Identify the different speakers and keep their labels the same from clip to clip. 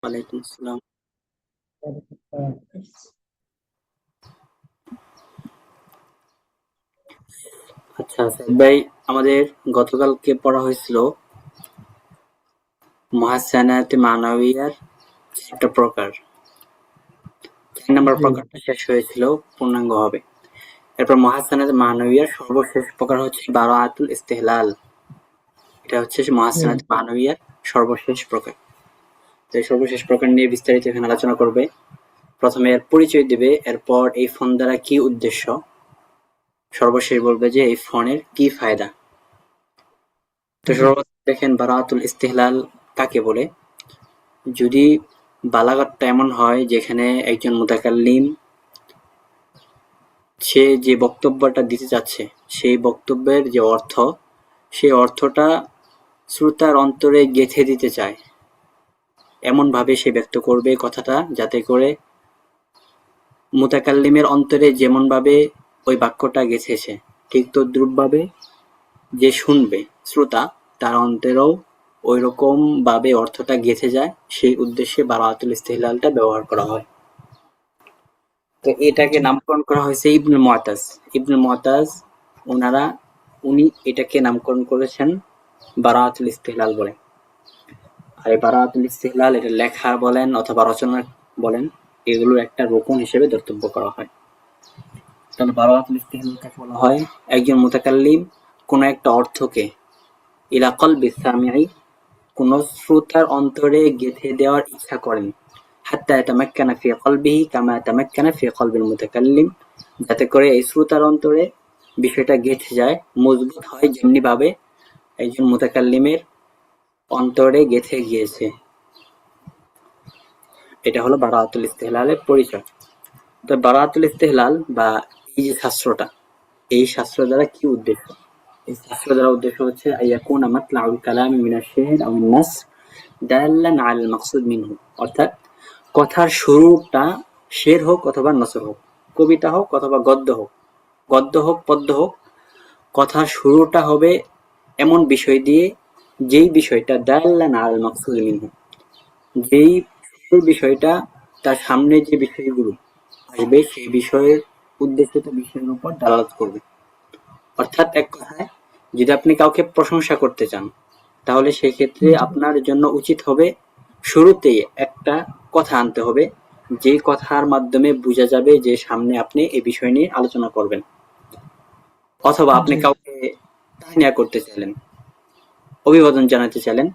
Speaker 1: ওয়ালাইকুম আসসালাম। আচ্ছা সাইদ ভাই, আমাদের গতকালকে পড়া হয়েছিল মুহাসসানাত মানবিয়ার একটা প্রকার। 4 নম্বর
Speaker 2: জি,
Speaker 1: প্রকারটা শেষ হয়েছিল পূর্ণাঙ্গ হবে। এরপর মুহাসসানাত মানবিয়ার সর্বশেষ প্রকার হচ্ছে বারাআতুল ইস্তিহলাল। এটা হচ্ছে
Speaker 2: জি,
Speaker 1: মুহাসসানাত মানবিয়ার সর্বশেষ প্রকার। তো এই সর্বশেষ প্রকার নিয়ে বিস্তারিত এখানে আলোচনা করবে। প্রথমে এর পরিচয় দিবে, এরপর এই ফোন দ্বারা কি উদ্দেশ্য, সর্বশেষ বলবে যে এই ফোনের কি ফায়দা। তো
Speaker 2: জি,
Speaker 1: সর্বপ্রথম দেখেন বারাআতুল ইস্তিহলাল কাকে বলে। যদি বালাগাতটা এমন হয় যেখানে একজন মুতাকাল্লিম সে যে বক্তব্যটা দিতে চাচ্ছে সেই বক্তব্যের যে অর্থ, সেই অর্থটা শ্রোতার অন্তরে গেঁথে দিতে চায়, এমন ভাবে সে ব্যক্ত করবে কথাটা যাতে করে মুতাকাল্লিমের অন্তরে যেমন ভাবে ওই বাক্যটা গেঁথেছে ঠিক তদ্রুপ ভাবে যে শুনবে শ্রোতা তার অন্তরেও ওইরকম ভাবে অর্থটা গেঁথে যায়, সেই উদ্দেশ্যে বারাআতুল ইস্তিহলালটা ব্যবহার করা হয়। তো এটাকে
Speaker 2: জি,
Speaker 1: নামকরণ করা হয়েছে ইবনুল মুআতাজ। ইবনুল মুআতাজ ওনারা উনি এটাকে নামকরণ করেছেন বারাআতুল ইস্তিহলাল বলে। আর এই বারাআতুল ইস্তিহলাল এটা লেখা বলেন অথবা রচনা বলেন, এগুলোর একটা রোকন হিসেবে ধর্তব্য করা হয়। তাহলে বারাআতুল ইস্তিহলাল কাকে বলা হয়? একজন মুতাকাল্লিম কোন একটা অর্থকে ইলা কলবি সামিঈ, কোন শ্রোতার অন্তরে গেঁথে দেওয়ার ইচ্ছা করেন, হাত্তা ইয়াতামাক্কানা ফি কলবিহি কামা ইয়াতামাক্কানা ফি কলবিল মুতাকাল্লিম, যাতে করে এই শ্রোতার অন্তরে বিষয়টা গেঁথে যায়, মজবুত হয় যেমনি ভাবে একজন মুতাকাল্লিমের অন্তরে গেঁথে গিয়েছে। এটা হলো বারাআতুল ইস্তিহলালের পরিচয়। তো বারাআতুল ইস্তিহলাল বা এই যে শাস্ত্রটা, এই শাস্ত্র দ্বারা কি উদ্দেশ্য? এই শাস্ত্র দ্বারা উদ্দেশ্য হচ্ছে আইয়াকুনা মাতলাউল কালামি মিনাশ শি'r আও নাস দাল্লান আলাল মাকসুদ মিনহু, অর্থাৎ কথার শুরুটা শের হোক অথবা নসর হোক, কবিতা হোক অথবা গদ্য হোক, গদ্য হোক পদ্য হোক, কথার শুরুটা হবে এমন বিষয় দিয়ে যেই বিষয়টা দাল্লান আলাল মাকসুদ মিনহু, যেই শুরুর বিষয়টা তার সামনে যে বিষয়গুলো আসবে সেই বিষয়ের উদ্দেশ্যিত বিষয়ের উপর দালালত করবে। অর্থাৎ এক কথায়, যদি আপনি কাউকে প্রশংসা করতে চান তাহলে সেই ক্ষেত্রে
Speaker 2: জি,
Speaker 1: আপনার জন্য উচিত হবে শুরুতেই একটা কথা আনতে হবে, যে কথার মাধ্যমে বোঝা যাবে যে সামনে আপনি এই বিষয় নিয়ে আলোচনা করবেন। অথবা আপনি
Speaker 2: জি,
Speaker 1: কাউকে তাহনিয়া করতে চাইলেন, অভিবাদন জানাতে চাইলেন,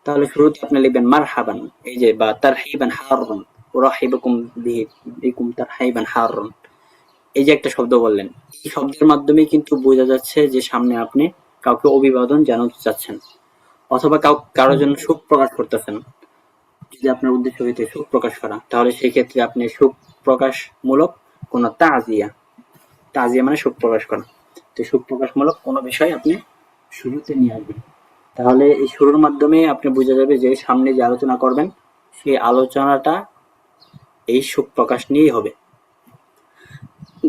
Speaker 1: তাহলে শুরুতে আপনি লিখবেন মারহাবান, এই যে, বা তারহিবান হারুন, উরাহিবুকুম বিকুম তারহিবান হারুন, এই যে একটা শব্দ বললেন, এই শব্দের মাধ্যমে কিন্তু বোঝা যাচ্ছে যে সামনে আপনি কাউকে অভিবাদন জানাতে চাচ্ছেন, অথবা কারোর জন্য সুখ প্রকাশ করতেছেন। যদি আপনার উদ্দেশ্য হইতে সুখ প্রকাশ করা, তাহলে সেই ক্ষেত্রে আপনি সুখ প্রকাশ মূলক কোন তাজিয়া, তাজিয়া মানে সুখ প্রকাশ করা, তো সুখ প্রকাশ মূলক কোনো বিষয় আপনি শুরুতে নিয়ে আসবেন। তাহলে এই শুরুর মাধ্যমে আপনি বোঝা যাবে যে সামনে যে আলোচনা করবেন সেই আলোচনাটা এই সুখ প্রকাশ নিয়েই হবে।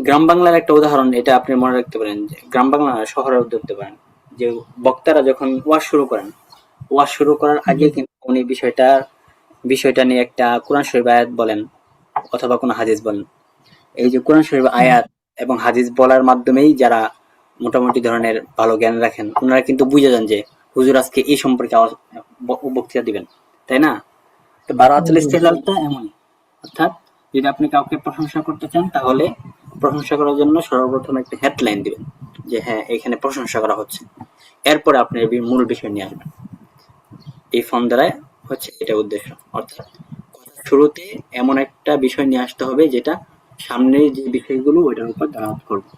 Speaker 1: গ্রাম বাংলার একটা উদাহরণ এটা আপনি মনে রাখতে পারেন, যে গ্রাম বাংলা শহরেও ধরতে পারেন, যে বক্তারা যখন ওয়াজ শুরু করেন, ওয়াজ শুরু করার
Speaker 2: জি,
Speaker 1: আগে কিন্তু উনি বিষয়টা নিয়ে একটা কোরআন শরীফ আয়াত বলেন অথবা কোনো হাদিস বলেন। এই যে কোরআন শরীফ আয়াত এবং হাদিস বলার মাধ্যমেই যারা মোটামুটি ধরনের ভালো জ্ঞান রাখেন ওনারা কিন্তু বুঝে যান যে হুজুর আজকে এই সম্পর্কে বক্তৃতা দিবেন, তাই না? তো বারাআতুল
Speaker 2: জি,
Speaker 1: ইস্তিহলালটা এমনই। অর্থাৎ যদি আপনি কাউকে প্রশংসা করতে চান তাহলে প্রশংসা করার জন্য সর্বপ্রথম একটা হেডলাইন দিবেন যে হ্যাঁ এখানে প্রশংসা করা হচ্ছে, এরপরে আপনি মূল বিষয় নিয়ে আসবেন। এই ফর্ম দ্বারাই হচ্ছে এটা উদ্দেশ্য। অর্থাৎ শুরুতে এমন একটা বিষয় নিয়ে আসতে হবে যেটা সামনের যে বিষয়গুলো ওইটার উপর দাঁড়াত করবে।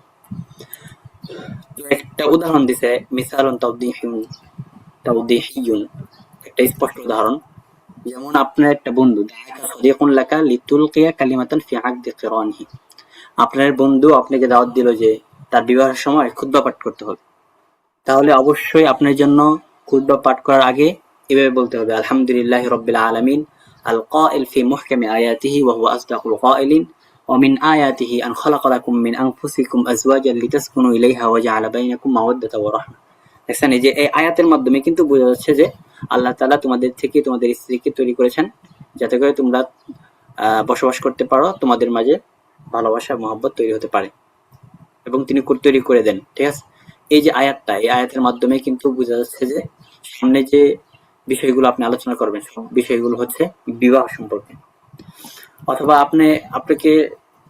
Speaker 1: তো একটা উদাহরণ দিছে, মিসালুন তাওদিহিয়ুন, একটা স্পষ্ট উদাহরণ। যেমন আপনার একটা বন্ধু, সাদিকুন লাকা লিতুলকিয়া কালিমাতান ফি আকদি কিরানিহি, আপনার বন্ধু আপনাকে দাওয়াত দিল যে তার বিবাহের সময় খুতবা পাঠ করতে হবে। তাহলে অবশ্যই আপনার জন্য খুতবা পাঠ করার আগে এভাবে বলতে হবে আলহামদুলিল্লাহি রাব্বিল আলামিন আল কাইল ফি মুহকামি আয়াতিহি ওয়া হুয়া আসদাকুল কাইলিন ওয়া মিন আয়াতিহি আন খালাকা লাকুম মিন আনফুসিকুম আজওয়াজান লিতাসকুনু ইলাইহা ওয়া জাআলা বাইনাকুম মাওয়াদ্দাতা ওয়া রাহমা। দেখছেন, এই যে এই আয়াতের মাধ্যমে কিন্তু বোঝা যাচ্ছে যে আল্লাহ তাআলা তোমাদের থেকে তোমাদের স্ত্রীকে তৈরি করেছেন যাতে করে তোমরা বসবাস করতে পারো, তোমাদের মাঝে ভালোবাসা মহব্বত তৈরি হতে পারে, এবং তিনি তৈরি করে দেন। ঠিক আছে, এই যে আয়াতটা, এই আয়াতের মাধ্যমে কিন্তু বোঝা যাচ্ছে যে সামনে যে বিষয়গুলো আপনি আলোচনা করবেন সব বিষয়গুলো হচ্ছে বিবাহ সম্পর্কে। অথবা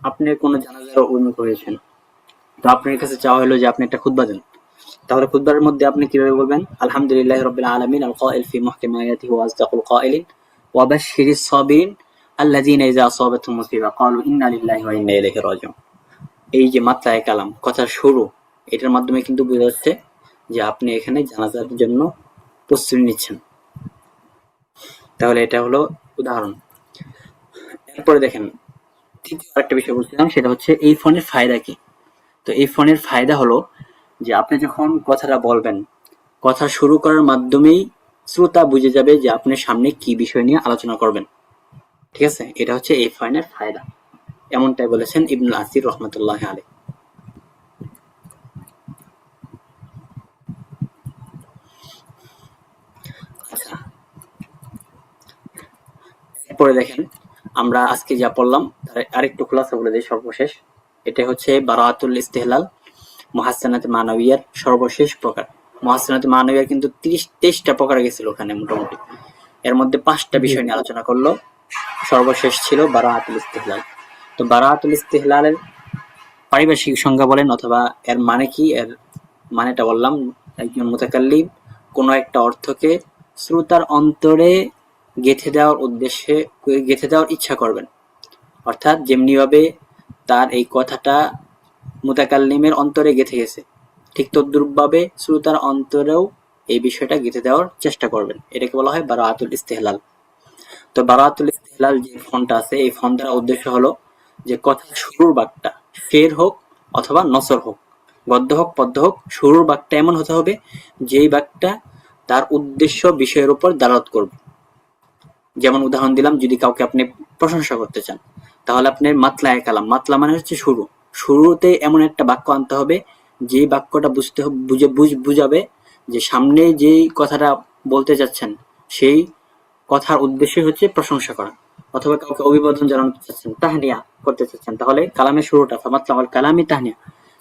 Speaker 1: আপনি কোনো জানাজার উন্মুখ হয়েছেন, তো আপনার কাছে চাওয়া হলো যে আপনি একটা খুতবা দেন, তাহলে খুতবার মধ্যে আপনি কিভাবে বলবেন? আলহামদুলিল্লাহ রাব্বিল আলামিন আল কাইল ফি মুহকামি আয়াতিহি ওয়া আসদাকুল কাইলিন ওয়া বাশশিরিস সাবিরিন আল্লাযীনা ইযা আসাবাতহুম মুসিবা ক্বালু ইন্না লিল্লাহি ওয়া ইন্না ইলাইহি রাজিউন। এই যে মাতলায়ে কালাম, কথার শুরু, এটার মাধ্যমে কিন্তু বোঝা যাচ্ছে যে আপনি এখানে জানাজার জন্য প্রস্তুতি নিচ্ছেন। তাহলে এটা হলো উদাহরণ। এরপরে দেখেন, তৃতীয় আরেকটা বিষয় বলছিলাম, সেটা হচ্ছে এই ফোনের ফায়দা কি। তো এই ফোনের ফায়দা হলো যে আপনি যখন কথাটা বলবেন, কথা শুরু করার মাধ্যমেই শ্রোতা বুঝে যাবে যে আপনি সামনে কি বিষয় নিয়ে আলোচনা করবেন। ঠিক আছে, এটা হচ্ছে এই ফোনের ফায়দা। এমনটাই বলেছেন ইবনুল আসির রহমতুল্লাহ আলাইহি। আচ্ছা, এরপরে দেখেন, আমরা আজকে যা পড়লাম তার আরেকটু খোলাসা বলে দিই সর্বশেষ। এটা হচ্ছে বারাআতুল ইস্তিহলাল মুহাসসানাত মানবিয়ার সর্বশেষ প্রকার। মুহাসসানাত মানবিয়ার কিন্তু 23টা প্রকার গেছিল ওখানে মোটামুটি, এর মধ্যে 5টা বিষয় নিয়ে আলোচনা করলো, সর্বশেষ ছিল বারাআতুল ইস্তিহলাল। তো বারাআতুল ইস্তিহলালের পারিভাষিক সংজ্ঞা বলেন অথবা এর মানে কি, এর মানেটা বললাম। একজন মুতাকাল্লিম কোনো একটা অর্থকে শ্রোতার অন্তরে গেঁথে দেওয়ার ইচ্ছা করবেন, অর্থাৎ যেমনিভাবে তার এই কথাটা মুতাকাল্লিমের অন্তরে গেঁথে গেছে, ঠিক তদ্রূপভাবে শ্রোতার অন্তরেও এই বিষয়টা গেঁথে দেওয়ার চেষ্টা করবেন। এটাকে বলা হয় বারাআতুল ইস্তিহলাল। তো বারাআতুল ইস্তিহলাল যে ফন্টটা আছে, এই ফন্ট দ্বারা উদ্দেশ্য হলো যে কথার শুরুর বাক্যটা ফের হোক অথবা নসর হোক, গদ্য হোক পদ্য হোক, শুরুর বাক্যটা এমন হতে হবে যেই বাক্যটা তার উদ্দেশ্য বিষয়ের উপর দালালত করবে। যেমন উদাহরণ দিলাম, যদি কাউকে আপনি প্রশংসা করতে চান, তাহলে আপনার মাতলায়ে কালাম, মাতলা মানে হচ্ছে শুরু, শুরুতে এমন একটা বাক্য আনতে হবে যে বাক্যটা বুঝাবে যে সামনে যেই কথাটা বলতে যাচ্ছেন সেই কথার উদ্দেশ্য হচ্ছে প্রশংসা করা। অথবা কাউকে অভিবাদন জানাতে চাচ্ছেন, তাহনিয়া করতে চাচ্ছেন, তাহলে কালামের শুরুটা ফামাতলাল কালামি তাহনিয়া,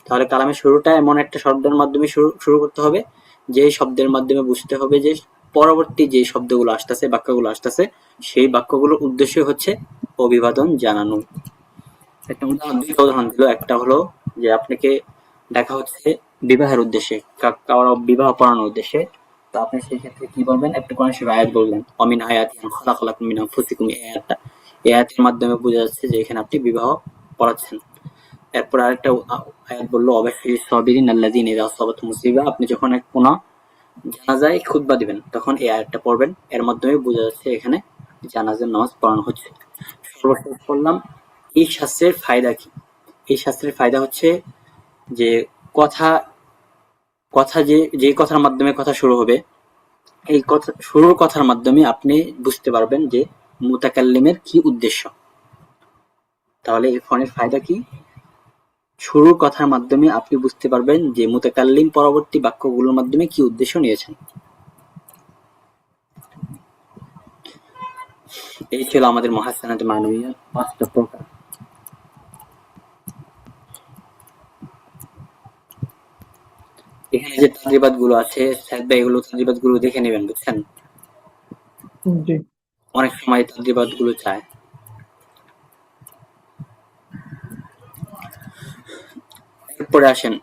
Speaker 1: তাহলে কালামের শুরুটা এমন একটা শব্দের মাধ্যমে শুরু করতে হবে যে শব্দের মাধ্যমে বুঝতে হবে যে পরবর্তী যে শব্দগুলো আসতেছে, বাক্যগুলো আসতেছে, সেই বাক্যগুলোর উদ্দেশ্য হচ্ছে অভিবাদন জানানো। একটা দুইটা উদাহরণ দিল। একটা হলো যে আপনাকে দেখা হচ্ছে বিবাহের উদ্দেশ্যে, কারো বিবাহ পড়ানোর উদ্দেশ্যে, তো আপনি সেই ক্ষেত্রে কি বলবেন? একটা কোরআন শরীফ আয়াত বললেন, অমিন আয়াতি খালাকালাকুম মিন আনফুসিকুম, এই আয়াতটা, এই আয়াতের মাধ্যমে বোঝা যাচ্ছে যে এখানে আপনি বিবাহ পড়াচ্ছেন। এরপর আরেকটা আয়াত বললো অবাশশিরিস সাবিরিন আল্লাযীনা ইযা আসাবাতহুম মুসিবা, আপনি যখন কোনো জানাজায় খুতবা দিবেন তখন এই আয়াতটা পড়বেন, এর মাধ্যমে বোঝা যাচ্ছে এখানে জানাজার নামাজ পড়ানো হচ্ছে। সর্বশেষ বললাম এই শাস্ত্রের ফায়দা কি। এই শাস্ত্রের ফায়দা হচ্ছে যে কথা কথা যে কথার মাধ্যমে কথা শুরু হবে, এই কথা শুরুর কথার মাধ্যমে আপনি বুঝতে পারবেন যে মুতাকাল্লিমের কি উদ্দেশ্য। তাহলে এই ফোনের ফায়দা কি? শুরুর কথার মাধ্যমে আপনি বুঝতে পারবেন যে মুতাকাল্লিম পরবর্তী বাক্যগুলোর মাধ্যমে কি উদ্দেশ্য নিয়েছেন। এই ছিল আমাদের মুহাসসানাত মানবিয়ার 5টা প্রকার। এখানে যে তাদরিবাত গুলো আছে, স্যার ভাই এগুলো তাদরিবাত গুলো দেখে নেবেন, বুঝছেন?
Speaker 2: জি।
Speaker 1: অনেক সময় তাদরিবাত গুলো চায়। এরপরে আসেন,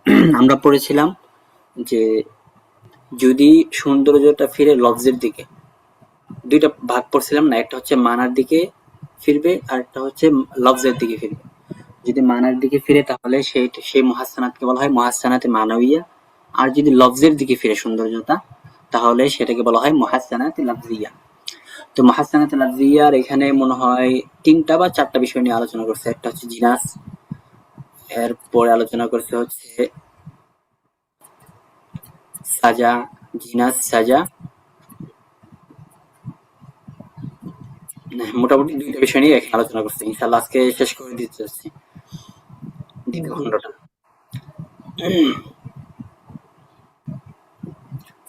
Speaker 1: আমরা পড়েছিলাম যে যদি সৌন্দর্যটা ফিরে লফজের দিকে, দুইটা ভাগ পড়ছিলাম না, একটা হচ্ছে মানার দিকে ফিরবে আর একটা হচ্ছে লফজের দিকে ফিরবে। যদি মানার দিকে ফিরে তাহলে সেই মুহাসসানাতকে বলা হয় মুহাসসানাতে মানবিয়া, আর যদি লফজের দিকে ফিরে সৌন্দর্যতা তাহলে সেটাকে বলা হয় মুহাসসানাতে লাফজিয়া। তো মুহাসসানাতে লাফজিয়ার এখানে মনে হয় 3টা বা 4টা বিষয় নিয়ে আলোচনা করছে। একটা হচ্ছে জিনাস, এরপরে আলোচনা করছে হচ্ছে সাজা, জিনাস সাজা, মোটামুটি 2টা বিষয় নিয়ে এখানে আলোচনা করছে। ইনশাআল্লাহ আজকে শেষ করে দিতে চাচ্ছি দ্বিতীয় খণ্ডটা।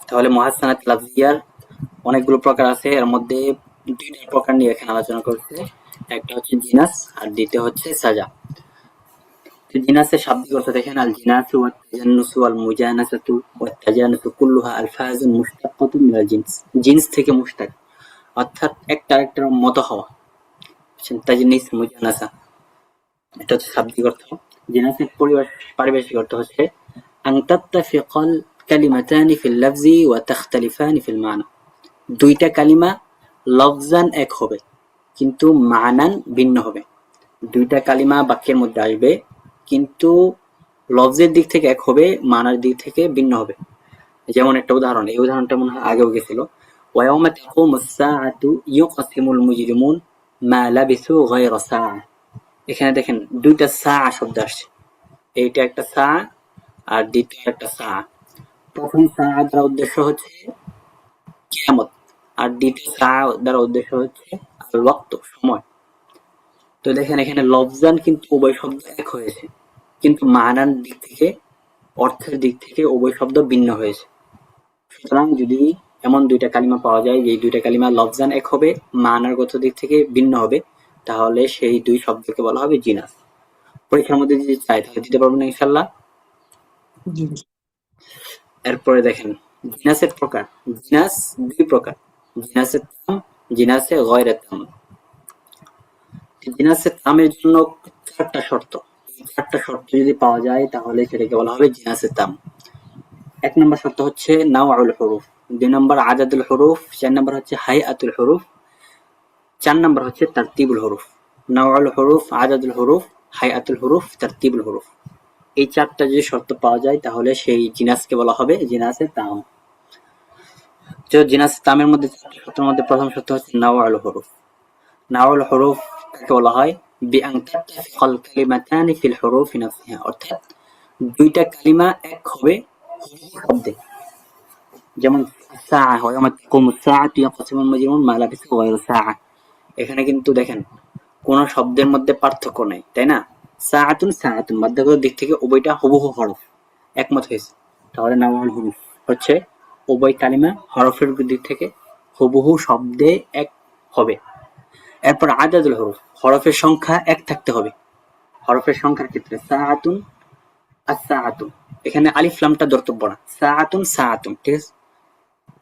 Speaker 1: তাহলে মুহাসসানাত লাফজিয়ার অনেকগুলো প্রকার আছে, এর মধ্যে দুইটা প্রকার নিয়ে এখানে আলোচনা করছে, একটা হচ্ছে জিনাস আর দ্বিতীয় হচ্ছে সাজা। তো জিনাসের শাব্দিক অর্থ দেখেন, আল জিনাসু ওয়াত তাজান্নুসু ওয়াল মুজানাসাতু ওয়াত তাজানুসু কুল্লুহা আলফাজুন মুশতাক্কাতুন মিনাল জিনস। জিনস থেকে মুশতাক, অর্থাৎ একটা আরেকটার মতো হওয়া। তাজনিস, মুজানাসা, এটা হচ্ছে শাব্দিক অর্থ। জিনাসের পারিভাষিক অর্থ হচ্ছে আন তাত্তাফিকাল কালিমাতানি ফিল লাফজি ওয়া তাখতালিফানি ফিল মানা। দুইটা কালিমা লফজান এক হবে কিন্তু মানান ভিন্ন হবে। দুইটা কালিমা বাক্যের মধ্যে আসবে কিন্তু লফজের দিক থেকে এক হবে, মানার দিক থেকে ভিন্ন হবে। যেমন একটা উদাহরণ, এই উদাহরণটা মনে হয় আগেও গেছিল। ওয়ায়াউমা তাকুমুস সাআতু ইউকসিমুল মুজরিমুন মা লাবিসু গায়রা সাআ। এখানে দেখেন দুইটা সাআ শব্দ আসছে, এইটা একটা সাআ আর দ্বিতীয় একটা সাআ। প্রথম সাআ দ্বারা উদ্দেশ্য হচ্ছে কিয়ামত, আর দ্বিতীয় সাআ দ্বারা উদ্দেশ্য হচ্ছে আল ওয়াক্ত, সময়। তো দেখেন এখানে লফজান কিন্তু উভয় শব্দ এক হয়েছে কিন্তু মানার দিক থেকে, অর্থের দিক থেকে উভয় শব্দ ভিন্ন হয়েছে। সুতরাং যদি এমন দুইটা কালিমা পাওয়া যায় যে দুইটা কালিমা লফজান এক হবে, মানারগত দিক থেকে ভিন্ন হবে, তাহলে সেই দুই শব্দকে বলা হবে জিনাস। পরীক্ষার মধ্যে যদি চাই তাহলে দিতে পারবেন ইনশাল্লাহ।
Speaker 2: জি
Speaker 1: এরপরে দেখেন জিনাসের প্রকার। জিনাস দুই প্রকার, জিনাসে তাম, জিনাসে গয়রে তাম। জিনাসে তামের জন্য চারটা শর্ত, এই চারটা শর্ত যদি পাওয়া যায় তাহলে সেটাকে বলা হবে জিনাসে তাম। এক নম্বর শর্ত হচ্ছে নাওয়াউল হুরুফ, দুই নম্বর আদাদুল হুরুফ, চার নম্বর হচ্ছে হাইআতুল হুরুফ, চার নম্বর হচ্ছে তারতিবুল হুরুফ। নাওয়াউল হুরুফ, আদাদুল হুরুফ, হাইআতুল হুরুফ, তারতিবুল হুরুফ। এই চারটা যদি শর্ত পাওয়া যায় তাহলে সেই জিনাসকে বলা হবে জিনাসে তাম। তো জিনাসে তামের মধ্যে চারটি শর্তের মধ্যে প্রথম শর্ত হচ্ছে নাওয়াউল হুরুফ। নাওয়াউল হুরুফ কাকে বলা হয়? বিআন তাত্তাফিকাল কালিমাতানি ফিল হুরুফি নাফসিহা, অর্থাৎ দুইটা কালিমা এক হবে শব্দে। যেমন সাআ, ওয়ায়াউমা তাকুমুস সাআতু ইয়াকসিমুল মুজরিমুন মা লাবিসু গায়রা সাআ। এখানে কিন্তু দেখেন কোন শব্দের মধ্যে পার্থক্য নাই, তাই না? সাআতুন সাআতুন মাধ্যমের দিক থেকে উভয়টা হুবহু হরফ, একমত হয়েছে। তাহলে নাওয়াউল হুরুফ হচ্ছে উভয় কালিমা হরফের দিক থেকে হুবহু শব্দে এক হবে। এরপর আদাদুল হুরুফ, হরফের সংখ্যা এক থাকতে হবে। হরফের সংখ্যার ক্ষেত্রে সাআতুন আস-সাআতু, এখানে আলিফ লামটা ধর্তব্য না, সাআতুন সাআতুন, ঠিক আছে?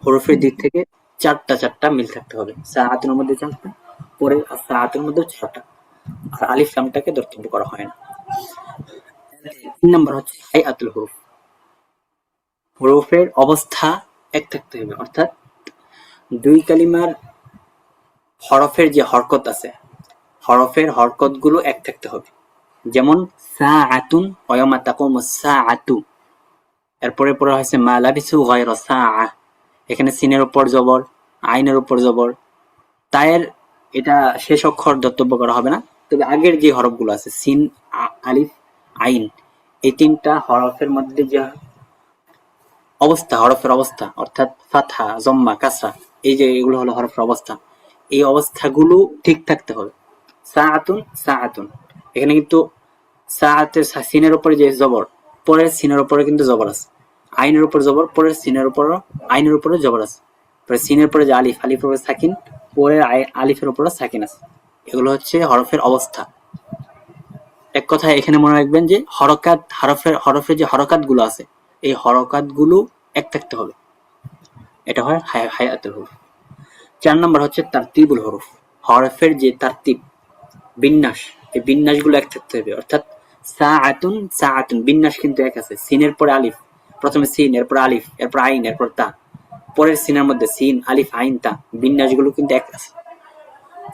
Speaker 1: হরফের দিক থেকে চারটা চারটা মিল থাকতে হবে। সাআতুনের মধ্যে চারটা, পরে সাআতুর মধ্যে চারটা, আর আলিফ লামটাকে ধর্তব্য করা হয় না। তিন নম্বর হচ্ছে হাইআতুল হুরুফ, হরফের অবস্থা এক থাকতে হবে, অর্থাৎ দুই কালিমার হরফের যে হরকত আছে, হরফের হরকত গুলো এক থাকতে হবে। যেমন সাআতুন ওয়ায়াউমা তাকুমুস সাআতু, এরপরে পড়া হয়েছে মা লাবিসু গায়রা সাআ। এখানে সিনের উপর জবর, আইনের উপর জবর, তায়ের এটা শেষ অক্ষর ধর্তব্য করা হবে না, তবে আগের যে হরফগুলো আছে সিন, আলিফ, আইন, এই তিনটা হরফের মধ্যে যে অবস্থা, হরফের অবস্থা, অর্থাৎ ফাতহা, জম্মা, কাসরা, এই যে এগুলো হলো হরফের অবস্থা, এই অবস্থাগুলো ঠিক থাকতে হবে। সাআতুন সাআতুন, এখানে কিন্তু সাআতের সিনের উপরে যে জবর, পরের সিনের উপরে কিন্তু জবর আছে। আইনের উপর জবর, পরের সিনের উপর আইনের উপরে জবর আছে। পরে সিনের পরে যে আলিফ, আলিফের উপরে সাকিন, পরের আলিফের উপরে সাকিন আছে। এগুলো হচ্ছে হরফের অবস্থা। এক কথায় এখানে মনে রাখবেন যে হরফের যে হরকাত গুলো আছে, এই হরকাত গুলো এক থাকতে হবে, এটা হয় হায়াতুল হুরুফ। চার নম্বর হচ্ছে তারতিবুল হুরুফ, হরফের যে তারতিব, বিন্যাস, এই বিন্যাসগুলো এক থাকতে হবে, অর্থাৎ সাআতুন সাআতুন বিন্যাস কিন্তু এক আছে। সিনের পরে আলিফ, প্রথমে সিন, এরপর আলিফ, এরপর আইন, এরপর তা, পরের সিনের মধ্যে সিন, আলিফ, আইন, তা, বিন্যাসগুলো কিন্তু এক আছে।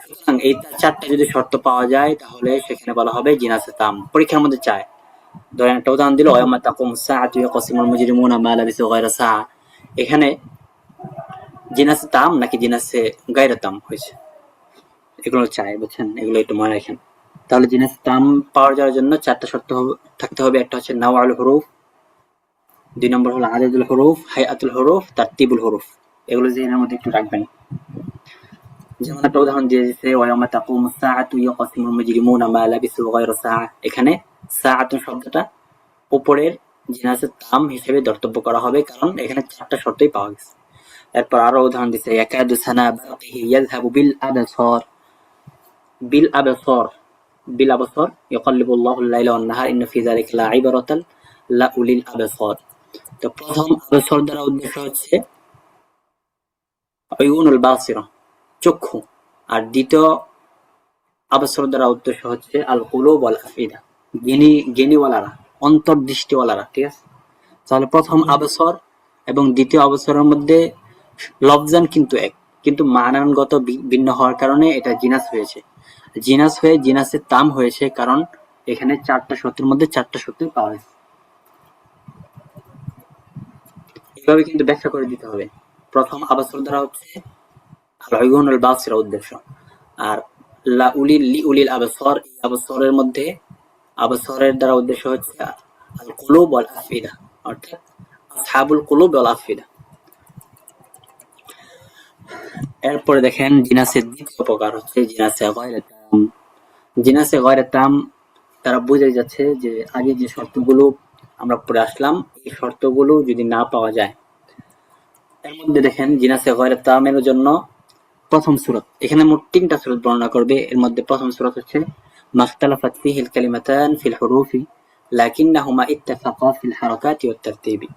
Speaker 1: সুতরাং এই চারটা যদি শর্ত পাওয়া যায় তাহলে সেখানে বলা হবে জিনাসে তাম। পরীক্ষার মধ্যে চায়, ধরেন একটা উদাহরণ দিল, ওয়ায়াউমা তাকুমুস সাআতু ইয়াকসিমুল মুজরিমুনা মা লাবিসু গায়রা সাআ। এখানে জিনাসে তাম নাকি জিনাসে গায়রা তাম হয়েছে, এগুলো চাই, বুঝছেন? এগুলো একটু মনে রাখেন। তাহলে জিনাসে তাম পাওয়ার যাওয়ার জন্য চারটা শর্ত থাকতে হবে। একটা হচ্ছে নাওয়াউল হুরুফ, দুই নম্বর হলো আদাদুল হুরুফ, হাইআতুল হুরুফ, তারতিবুল হুরুফ। এগুলো জেনের মধ্যে একটু রাখবেন। যেমন একটা উদাহরণ দিয়ে দিচ্ছে, ওয়ায়াউমা তাকুমুস সাআতু ইয়াকসিমুল মুজরিমুনা মা লাবিসু গায়রা সাআ। এখানে সাআতুন শব্দটা উপরের জিনাসে তাম হিসেবে ধর্তব্য করা হবে, কারণ এখানে চারটা শর্তই পাওয়া গেছে। এরপর আরো উদাহরণ দিচ্ছে ইয়াকাদু সানা বারকিহি ইয়াযহাবু বিল আবসার, বিল আবসার, বিল আবসার ইউকাল্লিবুল্লাহু আল-লাইলা ওয়ান-নাহার ইন্না ফি যালিকা লাইবরাতান লাউলিল আবসার। তো প্রথম আবসার দ্বারা উদ্দেশ্য হচ্ছে আইয়ুনুল বাসিরা, চক্ষু, আর দ্বিতীয় আবসার দ্বারা উদ্দেশ্য হচ্ছে আল কুলুব ওয়াল আফইদা, জ্ঞানীওয়ালারা, অন্তর্দৃষ্টিওয়ালারা। ঠিক আছে, তাহলে প্রথম আবসর এবং দ্বিতীয় আবসরের মধ্যে লফজান কিন্তু এক, কিন্তু মানানগত ভিন্ন হওয়ার কারণে এটা জিনাস হয়েছে। জিনাস হয়ে জিনাসের তাম হয়েছে কারণ এখানে চারটা শর্তের মধ্যে চারটা শর্ত পাওয়া গেছে। এভাবে কিন্তু ব্যাখ্যা করে দিতে হবে। প্রথম আবসর দ্বারা হচ্ছে আল-উয়ুনুল বাসিরা উদ্দেশ্য, আর লিউলিল আবসার, এই আবসরের মধ্যে আবসরের দ্বারা উদ্দেশ্য হচ্ছে আল কুলুব ওয়াল আফইদা, অর্থাৎ আসহাবুল কুলুব ওয়াল আফইদা। এরপরে দেখেন জিনাসের দ্বিতীয় প্রকার হচ্ছে জিনাসে গায়রে তাম। জিনাসে গায়রে তাম তারা বুঝে যাচ্ছে যে আগে যে শর্তগুলো আমরা পড়ে আসলাম, এই শর্তগুলো যদি না পাওয়া যায়, এর মধ্যে দেখেন জিনাসে গায়রে তামের জন্য প্রথম সূরত, এখানে মোট 3টা সূরত বর্ণনা করবে। এর মধ্যে প্রথম সূরত হচ্ছে মাখতালাফাত ফিহিল কালিমাতান ফিল হুরুফি লাকিন্নাহুমা ইত্তাফাকা ফিল হারাকাতি ওয়াত তারতিবি।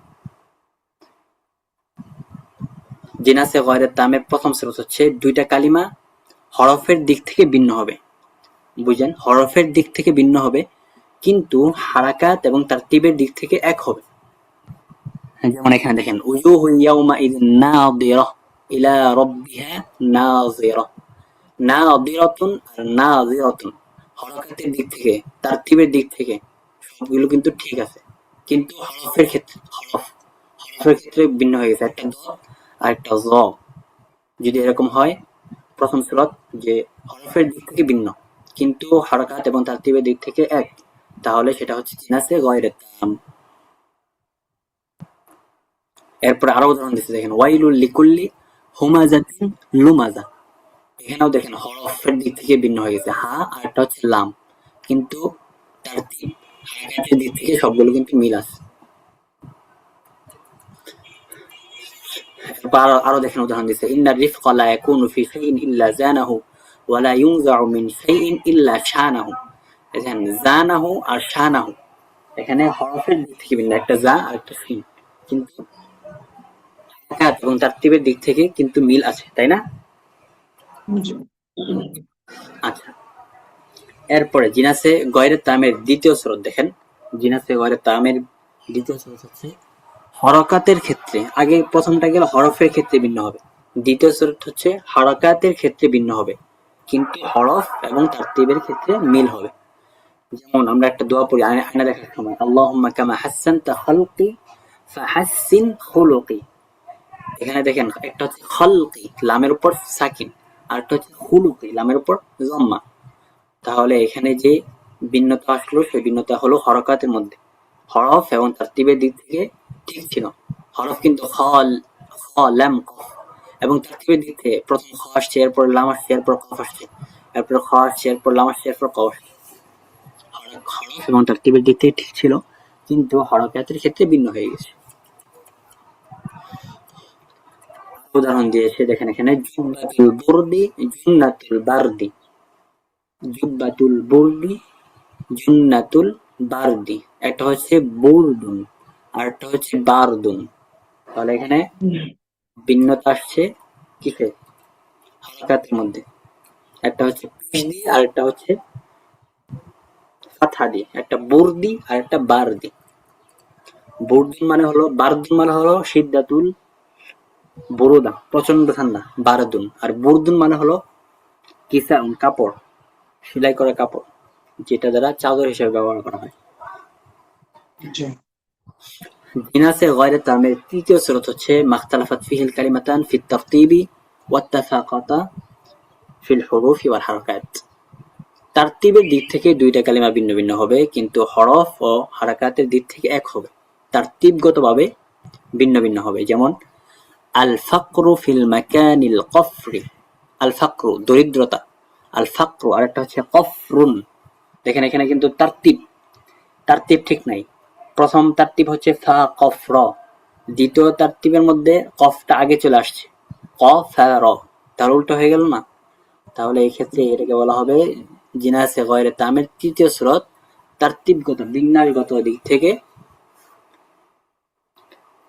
Speaker 1: জিনাসে গায়রে তামের প্রথম সূরত হচ্ছে দুইটা কালিমা হরফের দিক থেকে ভিন্ন হবে, বুঝেন, হরফের দিক থেকে ভিন্ন হবে কিন্তু হারাকাত এবং তারতিবের দিক থেকে এক হবে। যেমন এখানে দেখেন উজুহু ইয়াউমাইযিন নাযিরা ইলা রাব্বিহা নাযিরা, নাযিরাতুন আর নাযিরাতুন হরকাতের দিক থেকে, তারতিবের দিক থেকে সবগুলো কিন্তু ঠিক আছে, কিন্তু হরফের ক্ষেত্রে ভিন্ন হয়ে গেছে, একটা দ আর একটা জ। যদি এরকম হয় প্রথম সূরত যে হরফের দিক থেকে ভিন্ন কিন্তু হারাকাত এবং তারতিবের দিক থেকে এক, তাহলে সেটা হচ্ছে জিনাসে গায়রে তাম। এরপরে আরো উদাহরণ দিচ্ছে, দেখেন ওয়াইলুল লিকুল্লি হুমাজাতিন লুমাজা। এখানেও দেখেন হরফের দিক থেকে ভিন্ন হয়ে গেছে, হা আর একটা হচ্ছে লাম, কিন্তু তারতিব হারাকাতের দিক থেকে সবগুলো কিন্তু মিল আছে। আরো দেখেন উদাহরণ দিচ্ছে ইন্নার রিফকা লা ইয়াকুনু ফি শাইইন ইল্লা জানাহু ওয়া লা ইউনজাউ মিন শাইইন ইল্লা শানাহু। দেখেন জানাহু আর শানাহু এখানে হরফের দিক থেকে ভিন্ন, একটা জা আর একটা সিন, কিন্তু হারাকাত এবং তারতিবের দিক থেকে কিন্তু মিল আছে, তাই না?
Speaker 2: জি।
Speaker 1: আচ্ছা, এরপরে জিনাসে গায়রে তামের দ্বিতীয় সূরত দেখেন। জিনাসে গায়রে তামের দ্বিতীয় সূরত হচ্ছে হরকাতের ক্ষেত্রে, আগে প্রথমটা গেল হরফের ক্ষেত্রে ভিন্ন হবে, দ্বিতীয় সূরত হচ্ছে হরকাতের ক্ষেত্রে ভিন্ন হবে কিন্তু হরফ এবং তারতিবের ক্ষেত্রে মিল হবে। যেমন আমরা একটা দোয়া পড়ি আয়না দেখার সময়, আল্লাহুম্মা কামা হাসসানতা খালকি ফাহাসসিন খুলুকি। এখানে দেখেন একটা হচ্ছে খালকি লামের উপর সাকিন, আর একটা হচ্ছে খুলুকি লামের উপর জম্মা। তাহলে এখানে যে ভিন্নতা আসলো সেই ভিন্নতা হলো হরকাতের মধ্যে, হরফ এবং তারতিবের দিক থেকে ঠিক ছিল, হরফ কিন্তু খ, লাম, কফ, এবং তারতিবের দিক থেকে প্রথম খ আসছে, এরপর লাম আসছে, এরপর কফ আসছে, এরপর খ আসছে, এরপর লাম আসছে, এরপর কফ আসছে। হরফ এবং তারতিবের দিক থেকে ঠিক ছিল কিন্তু হরকাতের ক্ষেত্রে ভিন্ন হয়ে গেছে। উদাহরণ দিয়েছে দেখেন এখানে জুব্বাতুল বুরদি জুন্নাতুল বারদি, জুব্বাতুল বুরদি জুন্নাতুল বারদি, একটা হচ্ছে বুরদুন আর একটা হচ্ছে বারদুন। তাহলে এখানে ভিন্নতা আসছে কিসে? হারাকাতের মধ্যে, একটা হচ্ছে পেশ দিয়ে আর একটা হচ্ছে ফাতহা দিয়ে, একটা বুরদি আর একটা বারদি। বুরদুন মানে হলো, বারদুন মানে হলো শিদ্দাতুল বুরুদা, প্রচন্ড ঠান্ডা, বারদুন। আর বুরদুন মানে হলো কিসাউন, কাপড়, সেলাই করা কাপড়, যেটা দ্বারা চাদর হিসেবে ব্যবহার করা হয়।
Speaker 2: জি।
Speaker 1: জিনাসে গায়রে তামের তৃতীয় সূরত হচ্ছে মাখতালাফাত ফিহিল কালিমাতান ফিত তারতিবি ওয়াত্তাফাকাতা ফিল হুরুফি ওয়াল হারাকাত। তারতিবের দিক থেকে দুইটা কালিমা ভিন্ন ভিন্ন হবে কিন্তু হরফ ও হারাকাতের দিক থেকে এক হবে, তারতিবগতভাবে ভিন্ন ভিন্ন হবে। যেমন আল ফাকরু ফিল মাকানিল কফরি, আল ফাকরু দরিদ্রতা, আল ফাকরু, আর একটা হচ্ছে কফরুন। দেখেন এখানে কিন্তু তারতিব ঠিক নাই। প্রথম তারতিব হচ্ছে ফা কফ র, দ্বিতীয় তারতিবের মধ্যে কফটা আগে চলে আসছে, কফ র, তাহলে উল্টো হয়ে গেল না? তাহলে এই ক্ষেত্রে এটাকে বলা হবে জিনাসে গয়রে তামের তৃতীয় স্রোত, তারতিবগত বিন্যাসগত দিক থেকে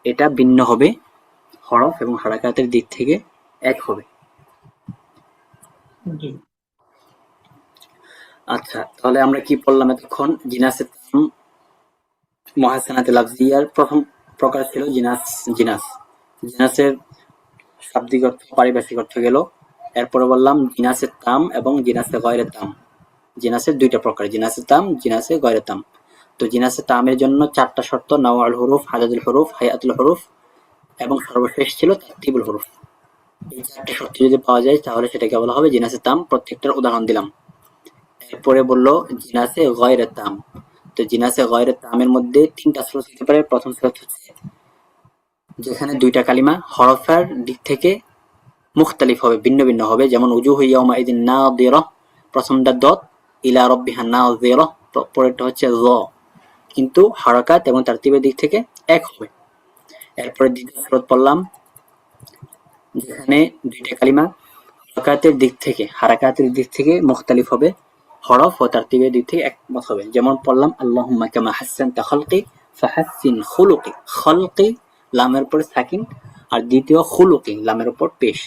Speaker 1: এটা ভিন্ন হবে, হরফ এবং হারাকাতের দিক থেকে এক হবে।
Speaker 2: জি
Speaker 1: আচ্ছা, তাহলে আমরা কি পড়লাম এতক্ষণ? জিনাসে তাম মুহাসসানাতে লাফজিয়ার প্রথম প্রকার ছিল জিনাস। জিনাস জিনাসের শাব্দিক অর্থ, পারিভাষিক অর্থ গেল। এরপরে বললাম জিনাসে তাম এবং জিনাসে গয়রে তাম। জিনাসের দুইটা প্রকার, জিনাসে তাম, জিনাসে গয়রে তাম। তো জিনাসে তামের জন্য 4টা শর্ত: নাওয়াল হুরুফ, আদাদুল হুরুফ, হায়াতুল হুরুফ এবং সর্বশেষ ছিল তারতিবুল হুরুফ। এই 4টে শর্ত যদি পাওয়া যায় তাহলে সেটাকে বলা হবে জিনাসে তাম। প্রত্যেকটার উদাহরণ দিলাম। এরপরে বললো জিনাসে গয়রে তাম। তো জিনাসে গয়রে তামের মধ্যে 3টা স্রোত হতে পারে। প্রথম স্রোত হচ্ছে যেখানে 2টা কালিমা হরফের দিক থেকে মুখতালিফ হবে, ভিন্ন ভিন্ন হবে, যেমন উজুহু ইয়াউমাইযিন নাযিরা, প্রথমটা দত, ইলা রাব্বিহা নাযিরা, পরেরটা হচ্ছে য, কিন্তু হারাকাত এবং তারতিবের দিক থেকে এক হবে। এরপরে দ্বিতীয় স্রোত পড়লাম যেখানে 2টা কালিমা হারাকাতের দিক থেকে মুখতালিফ হবে, হরফ ও তারতিবের দিক থেকে একমত হবে। যেমন পড়লাম আল্লাহুম্মা কামা হাসসানতা খালকি ফাহাসসিন খুলুকি। খালকি লামের উপর সাকিন, আর দ্বিতীয় খুলুকি লামের উপর পেশ,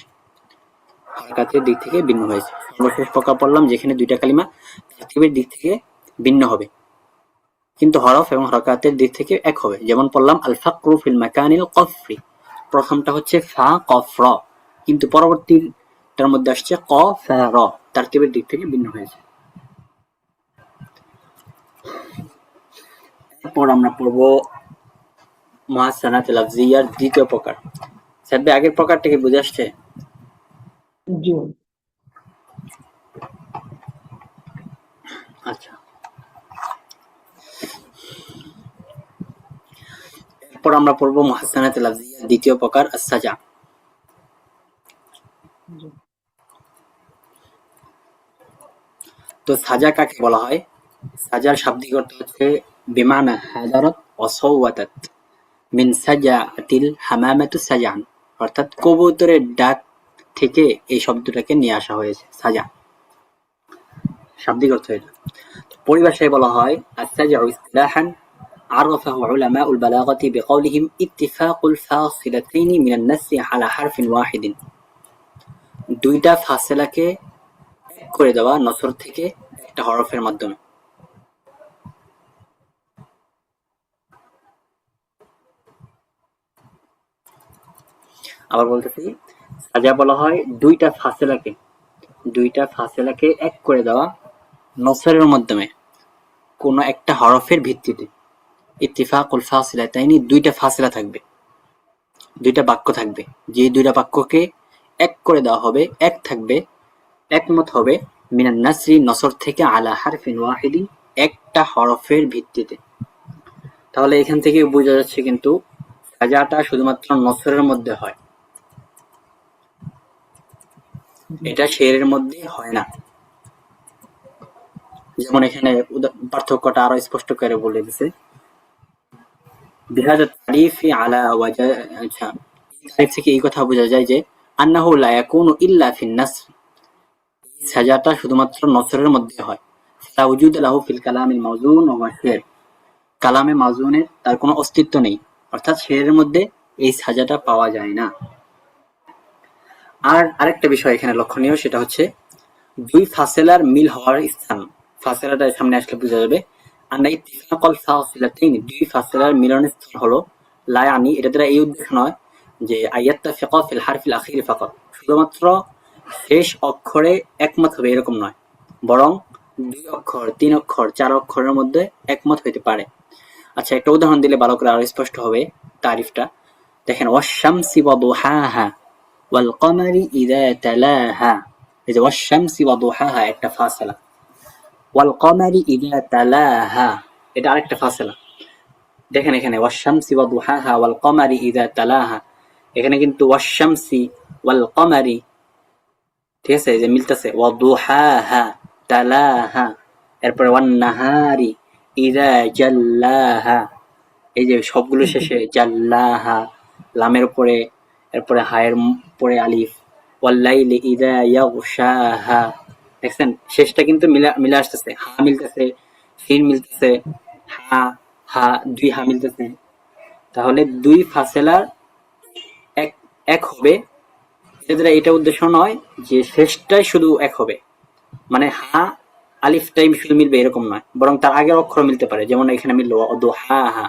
Speaker 1: হারাকাতের দিক থেকে ভিন্ন হয়েছে। সর্বশেষ প্রকার পড়লাম যেখানে 2টা কালিমা তারতিবের দিক থেকে ভিন্ন হবে কিন্তু হরফ এবং হারাকাতের দিক থেকে এক হবে। যেমন পড়লাম আল ফাকরু ফিল মাকানিল কফরি, প্রথমটা হচ্ছে ফা কফ র, কিন্তু পরবর্তীটার মধ্যে আসছে ক ফা র, তারতিবের দিক থেকে ভিন্ন হয়েছে। এরপর আমরা পড়ব মুহাসসানাত লাফজিয়ার দ্বিতীয় প্রকার। স্যার আগের প্রকারটা কি বুঝে আসছে?
Speaker 2: জি
Speaker 1: আচ্ছা, এরপর আমরা পড়ব মুহাসসানাত লাফজিয়ার দ্বিতীয় প্রকার আস-সাজা।
Speaker 2: জি
Speaker 1: তো সাজা কাকে বলা হয়? সাজার শাব্দিক অর্থ হচ্ছে বিমানা হাদারাত ওয়া সাওয়াতাত মিন সাজাতিল হামামাতু সাজান, অর্থাৎ কবুতরের ডাক থেকে এই শব্দটাকে নিয়ে আসা হয়েছে সাজা, শাব্দিক অর্থ এটা। পরিভাষায় বলা হয় আস-সাজউ ইসতিলাহান عرفه علماء البلاغة بقولهم اتفاق الفاصلتين من النسر على حرف واحد, 2টা ফাসেলাকে এক করে দেওয়া নসর থেকে একটা হরফের মাধ্যমে। আবার বলতেছি, সাজা বলা হয় 2টা ফাসেলাকে এক করে দেওয়া নসরের মাধ্যমে কোন একটা হরফের ভিত্তিতে। ইত্তিফাকুল ফাসিলাতাইনি, 2টা ফাসিলা থাকবে, 2টা বাক্য থাকবে, যে 2টা বাক্যকে এক করে দেওয়া হবে, এক থাকবে, একমত হবে, মিনান নাসরি নসর থেকে, আলা হারফিন ওয়াহিদিন একটা হরফের ভিত্তিতে। তাহলে এখান থেকে বোঝা যাচ্ছে কিন্তু সাজাটা শুধুমাত্র নসরের মধ্যে হয়, এটা শেরের মধ্যে হয় না। যেমন এখানে পার্থক্যটা আরো স্পষ্ট করে বলে দিছে, বিহাদা তারিফি আলা ওয়াজা। আচ্ছা, তারিফ থেকে এই কথা বোঝা যায় যে আন্নাহু লা ইয়াকুনু ইল্লা ফিন নাসর, সাজাটা শুধুমাত্র নসরের মধ্যে হয়। লা উজুদ লাহু ফিল কালামিল মাওজুন ওয়া শির, কালামে মাওজুনের তার কোনো অস্তিত্ব নেই, অর্থাৎ শেরের মধ্যে এই সাজাটা পাওয়া যায় না। আর আরেকটা বিষয় এখানে লক্ষণীয়, সেটা হচ্ছে 2 ফাসেলার মিল হওয়ার স্থান। ফাসেলাটা সামনে আসলে বোঝা যাবে। আন্না ইত্তিফাকাল ফাসিলাতাইন, 2 ফাসেলার মিলনের স্থান হলো, লা ইয়ানি, এটা দ্বারা এই উদ্দেশ্য নয় যে আইয়াত্তাফিকা ফিল হারফিল আখির ফাকাত, শুধুমাত্র শেষ অক্ষরে একমত হবে এরকম নয়, বরং 2 অক্ষর, 3 অক্ষর, 4 অক্ষরের মধ্যে একমত হইতে পারে। আচ্ছা, একটা উদাহরণ দিলে ভালো করে আরো স্পষ্ট হবে তারিফটা। দেখেন, ওয়াশ-শামসি ওয়া দুহাহা ওয়াল কমারি ইযা তালাহা, এই যে ওয়াশ-শামসি ওয়া দুহাহা একটা ফাসলা, ওয়াল কমারি ইযা তালাহা এটা আরেকটা ফাসলা। দেখেন এখানে ওয়াশ-শামসি ওয়া দুহাহা ওয়াল কমারি ইযা তালাহা, এখানে কিন্তু ওয়াশ-শামসি ওয়াল কমারি, ঠিক আছে, এই যে মিলতেছে, ওয়া দুহাহা তালাহা, এরপরে ওয়ান নাহারি ইযা জাল্লাহা, এই যে সবগুলো শেষে জাল্লাহা, লামের উপরে, এরপরে হায়ের পরে আলিফ, ওয়াল্লাইলি ইযা ইয়াগশাহা। দেখছেন শেষটা কিন্তু মিলে আসতেছে, হা মিলতেছে, সিন মিলতেছে, হা হা দুই হা মিলতেছে। তাহলে দুই ফাসেলার এক এক হবে, এর দ্বারা এটা উদ্দেশ্য নয় যে শেষটাই শুধু এক হবে, মানে হা আলিফটাই শুধু মিলবে এরকম নয়, বরং তার আগের অক্ষর মিলতে পারে। যেমন এখানে মিলল দুহাহা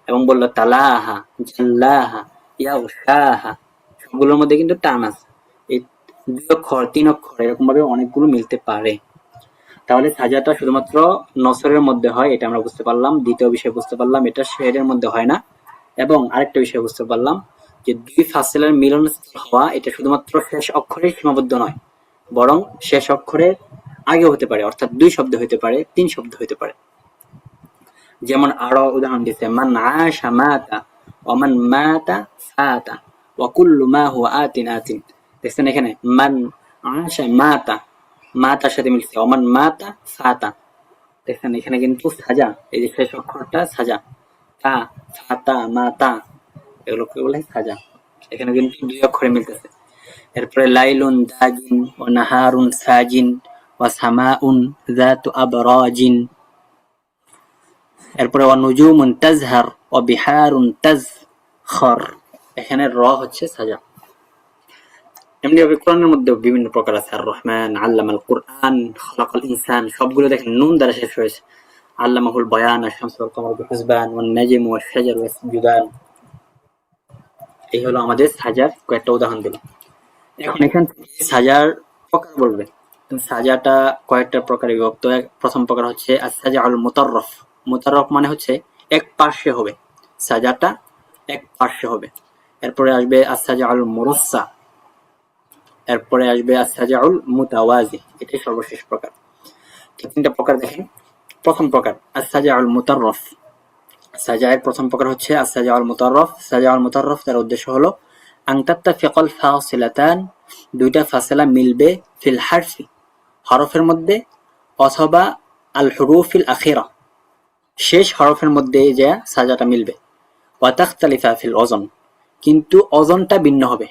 Speaker 1: এবং বলল তালাহা, জাল্লাহা, ইয়াগশাহা, সবগুলোর মধ্যে কিন্তু টান আছে। এই দুই অক্ষর, তিন অক্ষর এরকম ভাবে অনেকগুলো মিলতে পারে। তাহলে সাজাটা শুধুমাত্র নসরের মধ্যে হয়, এটা আমরা বুঝতে পারলাম। দ্বিতীয় বিষয় বুঝতে পারলাম এটা শেরের মধ্যে হয় না। এবং আরেকটা বিষয় বুঝতে পারলাম যে দুই ফাসিলের মিলনস্থল হওয়া এটা শুধুমাত্র শেষ অক্ষরেই সীমাবদ্ধ নয়, বরং শেষ অক্ষরের আগে হতে পারে, অর্থাৎ দুই শব্দ হতে পারে, তিন শব্দ হতে পারে। যেমন আরো উদাহরণ দিচ্ছে, মান আশা মাতা ওমান মাতা ফাতা ওয়া কুল্লু মা হুয়া আতিন আতিন। দেখছেন এখানে মান আশা মাতা, মাতার সাথে মিলছে, ওমান মাতা ফাতা। দেখছেন এখানে কিন্তু সাজা, এই যে শেষ অক্ষরটা সাজা, তা ফাতা মাতা, এগুলোকে বলে সাজা। এখানে কিন্তু দুই অক্ষরে মিলতেছে। এরপরে লাইলুন দাজিন ও নাহারুন সাজিন ও সামাউন যাতু আবরাজিন। এরপরে ওয়া নুজুমুন তাজহার ও বিহারুন তাজখর। এখানে র হচ্ছে সাজা। এমনি ভাবে কোরআনের মধ্যে বিভিন্ন প্রকার আছে, আর রহমান, আল্লামাল কুরআন, খলাকাল ইনসান, সবগুলো দেখেন নুন দ্বারা শেষ হয়েছে। আল্লামাহুল বয়ান, আশ-শামসু ওয়াল কমারু বিহিসবান, ওয়ান নাজমু ওয়াশ শাজারু ইয়াসজুদান। এই হলো আমাদের সাজার কয়েকটা উদাহরণ দিলাম। এখন এখান থেকে সাজার প্রকার বলবে। তো সাজাটা কয়েকটা প্রকারে বিভক্ত। প্রথম প্রকার হচ্ছে আস-সাজাউল মুতাররফ। মুতাররফ মানে হচ্ছে এক পার্শ্বে হবে, সাজাটা এক পার্শ্বে হবে। এরপরে আসবে আস-সাজাউল মুরাসসা, এরপরে আসবে আস-সাজাউল মুতাওয়াজি, এটাই সর্বশেষ প্রকার। তো তিনটা প্রকার দেখেন। প্রথম প্রকার আস-সাজাউল মুতাররফ। সাজায়ের প্রথম প্রকার হচ্ছে আস-সাজাউল মুতাররফ। সাজাউল মুতাররফ তার উদ্দেশ্য হলো আন তাত্তাফিকাল ফাসিলাতান, দুইটা ফাসিলা মিলবে, ফিল হারফি, হরফের মধ্যে, অথবা আল হুরুফিল আখিরা, শেষ হরফের মধ্যে যে সাজাটা মিলবে। ওয়া তাখতালিফা ফিল ওজন, কিন্তু ওজনটা ভিন্ন হবে।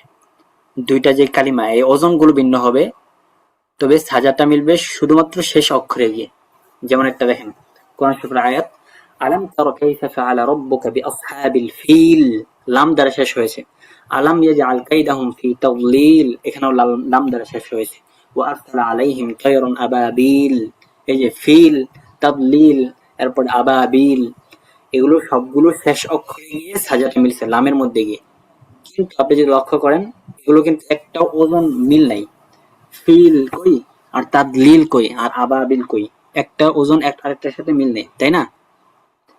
Speaker 1: দুইটা যে কালিমা, এই ওজনগুলো ভিন্ন হবে, তবে সাজাটা মিলবে শুধুমাত্র শেষ অক্ষরে গিয়ে। যেমন একটা দেখেন কোরআন শরীফের আয়াত, আলাম তারা কাইফা ফাআলা রাব্বুকা বিআসহাবিল ফিল, লাম দ্বারা শেষ হয়েছে। আলাম ইয়াজআল কাইদাহুম ফি তাদলিল, এখানেও লাম দ্বারা শেষ হয়েছে। ওয়া আরসালা আলাইহিম তায়রান আবাবিল, এই যে ফিল, তাদলিল, এরপর আবাবিল, এগুলো সবগুলো শেষ অক্ষরে গিয়ে সাজাটা মিলছে লামের মধ্যে গিয়ে। কিন্তু আপনি যদি লক্ষ্য করেন এগুলো কিন্তু একটা ওজন মিল নাই। ফিল কই আর তাদলিল কই আর আবাবিল কই, একটা ওজন আরেকটার সাথে মিল নেই, তাই না?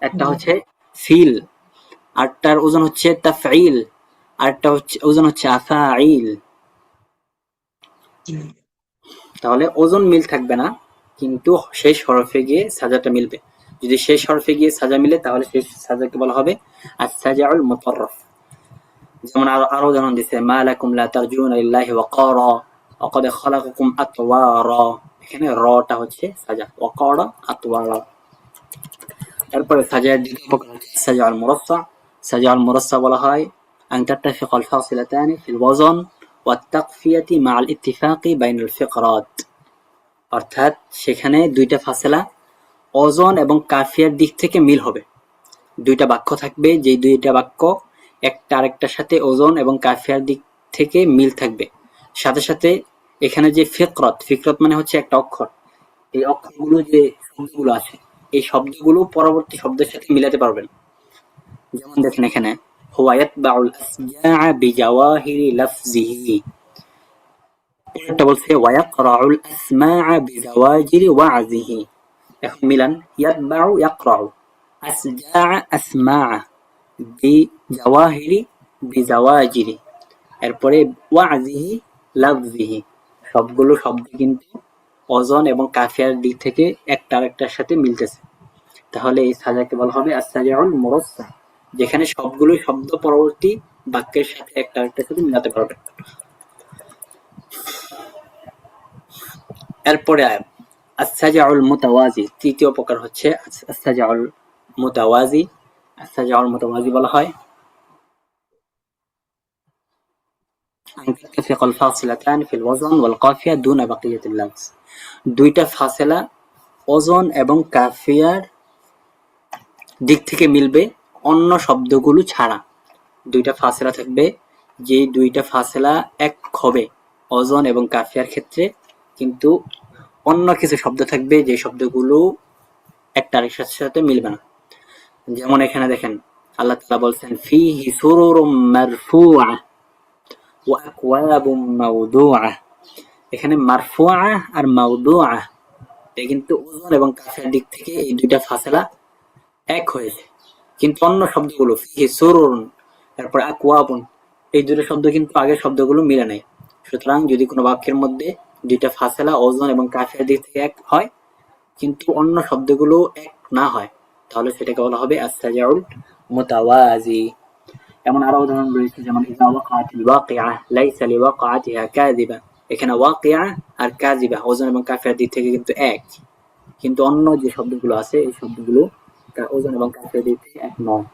Speaker 1: একটা হচ্ছে ফিল, আরটার ওজন হচ্ছে তাফঈল, আরটা হচ্ছে ওজন হচ্ছে আফাঈল। তাহলে ওজন মিল থাকবে না, কিন্তু শেষ হরফে গিয়ে সাজাটা মিলবে। যদি শেষ হরফে গিয়ে সাজা মিলে তাহলে শেষ সাজাকে বলা হবে আস-সাজাউল মুতাররফ। যেমন আরো উদাহরণ দিচ্ছে, মা লাকুম লা তারজুনা লিল্লাহি ওয়াকারা ওয়া ক্বাদ খালাকাকুম আতওয়ারা, এখানে রটা হচ্ছে সাজা, ওয়াকারা আতওয়ারা। এরপরে সাজার দ্বিতীয় প্রকার হচ্ছে সাজাউল মুরাসসা। সাজাউল মুরাসসা বলা হয় আন তাত্তাফিকাল ফাসিলাতানি ফিল ওয়াজন ওয়াত তাকফিয়াতি মা'আল ইত্তিফাকি বাইনাল ফিকরাত, অর্থাৎ সেখানে দুইটা ফাসিলা ওজন এবং কাফিয়ার দিক থেকে মিল হবে। দুইটা বাক্য থাকবে, যে দুইটা বাক্য একটা আরেকটার সাথে ওজন এবং কাফিয়ার দিক থেকে মিল থাকবে। সাথে সাথে এখানে যে ফিকরত মানে হচ্ছে একটা অক্ষর, এই অক্ষরগুলো যে শব্দগুলো আছে, এই শব্দগুলো পরবর্তী শব্দের সাথে মিলাতে পারবেন। যেমন দেখেন এখানে হুয়া ইয়াতবাউল আসজাআ বিজাওয়াহিরি লাফজিহি, এটা বলছে ওয়া ইয়াকরাউল আসমাআ বিজাওয়াজিরি ওয়াজিহি। এখন মিলান, ইয়াতবাউ ইয়াকরাউ, আসজাআ আসমাআ, বিজাওয়াহিরি বিজাওয়াজিরি, এরপরে ওয়াজিহি লাফজিহি। সবগুলো শব্দ কিন্তু ওজন এবং কাফিয়ার দিক থেকে একটা আরেকটার সাথে মিলতেছে। তাহলে এই সাজাকে বলা হবে আস-সাজাউল মুরাসসা, যেখানে সবগুলো শব্দ পরবর্তী বাক্যের সাথে একটা আরেকটার সাথে মিলাতে পারবে। এরপরে আস-সাজাউল মুতাওয়াজি, তৃতীয় প্রকার হচ্ছে আস-সাজাউল মুতাওয়াজি। আস-সাজাউল মুতাওয়াজি বলা হয় وإن تتفق الفاصلتان في الوزن والقافية دون بقية اللفظ দুইটা ফাসেলা ওজন এবং কাফিয়ার দিক থেকে মিলবে অন্য শব্দগুলো ছাড়া। দুইটা ফাসেলা থাকবে, যেই দুইটা ফাসেলা এক হবে ওজন এবং কাফিয়ার ক্ষেত্রে, কিন্তু অন্য কিছু শব্দ থাকবে যে শব্দগুলো একটা আরেকটার সাথে মিলবে না। যেমন এখানে দেখেন আল্লাহ তাআলা বলছেন ফিহি সুরুরুম মারফুআহ ওয়া আকওয়াবুম মাওদুআহ। এখানে মারফুআহ আর মাওদুআহ এটা কিন্তু ওজন এবং কাফিয়ার দিক থেকে এই দুইটা ফাসেলা এক হয়েছে, কিন্তু অন্য শব্দগুলো ফিহি সুরুরুন তারপর আকওয়াবুন এই দুটো শব্দ কিন্তু আগের শব্দগুলো মিলে নাই। সুতরাং যদি কোনো বাক্যের মধ্যে দুইটা ফাসেলা ওজন এবং কাফিয়ার দিক থেকে এক হয় কিন্তু অন্য শব্দগুলো এক না হয়, তাহলে সেটাকে বলা হবে আস-সাজাউল মুতাওয়াজি। এমন আরো উদাহরণ রয়েছে, যেমন ইযা ওয়াকাআতিল ওয়াকিআহ লাইসা লিওয়াকাআতিহা কাযিবা। এখানে ওয়াকিআহ আর কাযিবা ওজন এবং কাফিয়ার দিক থেকে কিন্তু এক, কিন্তু অন্য যে শব্দগুলো আছে এই শব্দগুলো ওজন এবং কাফিয়ার দিক থেকে এক নয়।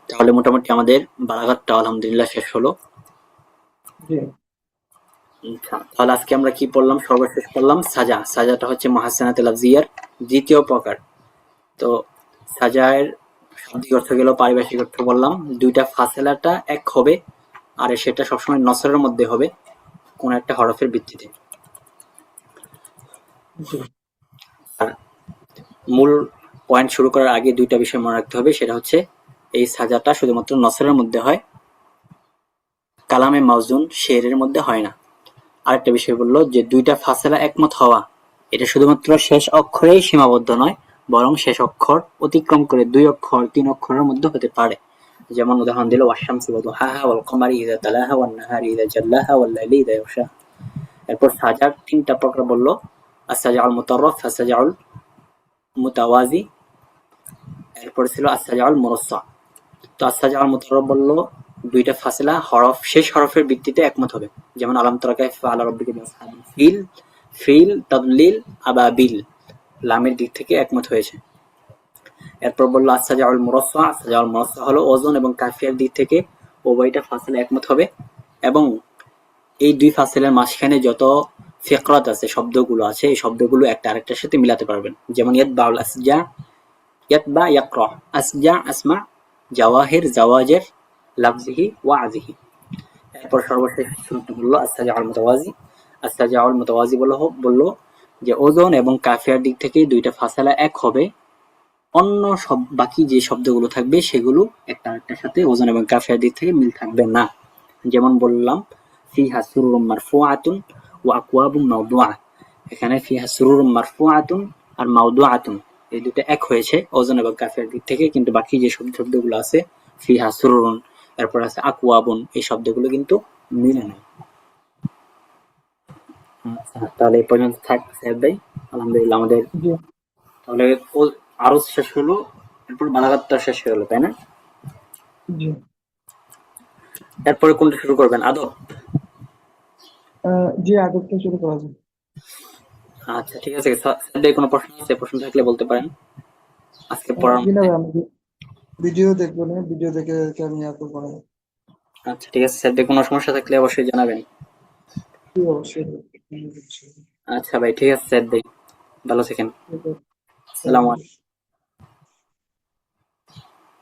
Speaker 1: তাহলে মোটামুটি আমাদের বালাগাতটা আলহামদুলিল্লাহ শেষ হলো।
Speaker 2: জি
Speaker 1: আচ্ছা, তাহলে আজকে আমরা কি পড়লাম? সর্বশেষ পড়লাম সাজা। সাজাটা হচ্ছে মুহাসসানাতুল লাফজিয়ার দ্বিতীয় প্রকার। তো সাজায়ের শাব্দিক অর্থ গেল, পারিভাষিক অর্থ বললাম দুইটা ফাসেলাটা এক হবে আর সেটা সবসময় নসরের মধ্যে হবে কোন একটা হরফের ভিত্তিতে।
Speaker 2: জি
Speaker 1: আর মূল পয়েন্ট শুরু করার আগে দুইটা বিষয় মনে রাখতে হবে, সেটা হচ্ছে এই সাজাটা শুধুমাত্র নসরের মধ্যে হয়, কালামে মাউজুন শেরের মধ্যে হয় না। আরেকটা বিষয় বললো যে দুইটা ফাসেলা একমত হওয়া এটা শুধুমাত্র শেষ অক্ষরেই সীমাবদ্ধ নয়, বরং শেষ অক্ষর অতিক্রম করে 2 অক্ষর 3 অক্ষরের মধ্যে হতে পারে। যেমন উদাহরণ দিল ওয়াশ-শামসি ওয়া-দুহাহা ওয়াল-কমারি ইযা তালাহা ওয়ান-নাহারি ইযা জাল্লাহা ওয়াল-লাইলি ইযা ইয়াগশাহা। এরপর সাজার 3টা প্রকার বললো, আস-সাজাউল মুতাররাফ, আস-সাজাউল মুতাওয়াজি, এরপর ছিল আস-সাজাউল মুরাসসা। তো আস-সাজাউল মুতাররাফ বললো দুইটা ফাসেলা হরফ শেষ হরফের ভিত্তিতে একমত হবে, যেমন আলাম তারা কাইফা ফাআলা রাব্বুকা বিআসহাবিল ফিল, ফিল তাদলিল আবাবিল লামের দিক থেকে একমত হয়েছে। এরপর বললো আস-সাজাউল মুরাসসা। আস-সাজাউল মুরাসসা হলো ওজন এবং কাফিয়ার দিক থেকে উভয়টা ফাসেলা একমত হবে এবং এই দুই ফাসেলার মাঝখানে যত ফিকরাত আছে শব্দগুলো আছে এই শব্দগুলো একটা আরেকটার সাথে মিলাতে পারবেন। যেমন ইয়াতবাউল আসজা, ইয়াতবা ইয়াকরা, আসজা আসমা, জাওয়াহির জাওয়াজের, লাফজিহি ওয়াজিহি। এরপর সর্বশেষ সূত্র বললো আস-সাজাউল মুতাওয়াজি। আস-সাজাউল মুতাওয়াজি বললো যে ওজন এবং কাফিয়ার দিক থেকে দুইটা ফাসেলা এক হবে, অন্য সব বাকি যে শব্দগুলো থাকবে সেগুলো একটা আরেকটার সাথে ওজন এবং কাফিয়ার দিক থেকে মিল থাকবে না। যেমন বললাম ফিহা সুরুরুম মারফুআতুন ওয়া আকওয়াবুম মাওদুআহ। এখানে ফিহা সুরুরুম মারফুআতুন আর মাওদুআতুন এই দুটো এক হয়েছে ওজন এবং কাফিয়ার দিক থেকে, কিন্তু বাকি যে শব্দগুলো আছে ফিহা সুরুরুন এরপর আছে আকওয়াবুন এই শব্দগুলো কিন্তু মিলে না। আচ্ছা, তাহলে এই পর্যন্ত থাক সাহেব ভাই। আলহামদুলিল্লাহ আমাদের
Speaker 2: জি
Speaker 1: তাহলে আরজ শেষ হলো, এরপর বালাগাতটা শেষ হয়ে গেল, তাই না?
Speaker 2: জি
Speaker 1: এরপরে কোনটা শুরু করবেন? আদব?
Speaker 2: জি আদবটা শুরু করা যায়।
Speaker 1: আচ্ছা ঠিক আছে। সাহেব ভাই কোনো প্রশ্ন আছে? প্রশ্ন থাকলে বলতে পারেন আজকে পড়ার
Speaker 2: জি না
Speaker 1: মধ্যে।
Speaker 2: ভাই, আমি ভিডিও দেখবো না, ভিডিও দেখে আমি করবো না।
Speaker 1: আচ্ছা ঠিক আছে সাহেব ভাই, কোনো সমস্যা থাকলে অবশ্যই জানাবেন।
Speaker 2: জি অবশ্যই।
Speaker 1: আচ্ছা ভাই ঠিক আছে সাহেব ভাই, ভালো থাকেন।
Speaker 2: ঠিক আছে।
Speaker 1: আসসালামু আলাইকুম।